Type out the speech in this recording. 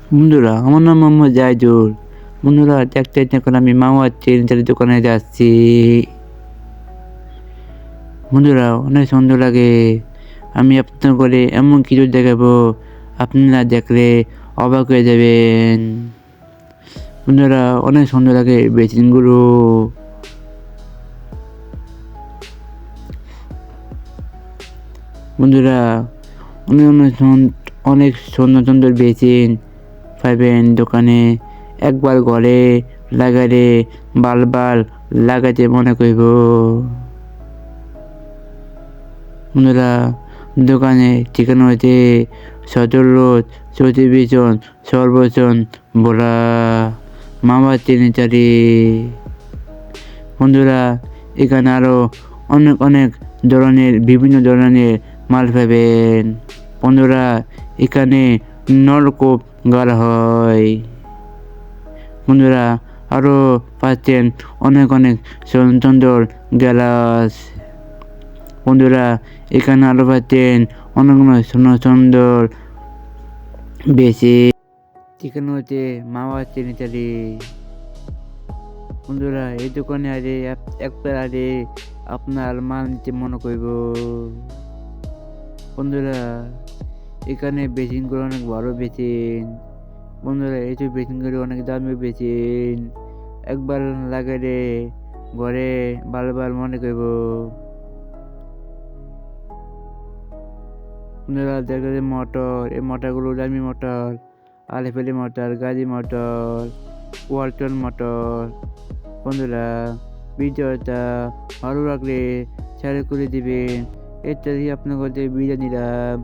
বন্ধুরা, আমার নাম মোহাম্মদ জাহিদুল। বন্ধুরা, দেখতে এখন আমি মাওয়ার চিড়ির দোকানে যাচ্ছি। বন্ধুরা, অনেক সুন্দর লাগে। আমি আপনার করে এমন কিছু দেখাবো, আপনারা দেখলে অবাক হয়ে যাবেন। বন্ধুরা, অনেক সুন্দর লাগে বেসিনগুলো। বন্ধুরা, অনেক অনেক অনেক সুন্দর সুন্দর বেসিন পাবেন দোকানে। একবার ঘরে লাগালে বারবার লাগাতে মনে করব। বন্ধুরা, দোকানে ঠিকানা হচ্ছে সদর রোড, চৌধুরী বিজন, সর্বজন বোলা, মামা চিনিচারি। বন্ধুরা, এখানে আরও অনেক অনেক বিভিন্ন ধরনের মাল পাবেন। বন্ধুরা, এখানে নলকূপ গাড়া হয়। বন্ধুরা, আরও পাচ্ছেন অনেক অনেক সুন্দর গ্যালাস। বন্ধুরা, এখানে আরও পাচ্ছেন অনেক অনেক সুন্দর সুন্দর বেশি চিকেন হচ্ছে মাওয়া চিনিচারি। বন্ধুরা, এই দোকানে আরে একবার আরে আপনার মাল নিতে মনে করব। বন্ধুরা, এখানে বেসিনগুলো অনেক বড় বেসিন। বন্ধুরা, এই যে বেসিনগুলো অনেক দামি বেসিন। একবার লাগালে ঘরে বারবার মনে করব। বন্ধুরা, দেখা যায় মোটর, এই মোটরগুলো দামি মোটর। আলিফেলি motor, Gazi motor, Walton motor. বন্ধুরা, ভিডিওটা ভালো লাগলে শেয়ার করে দিবেন। ইত্যাদি আপনার কাছে বিদায় নিলাম।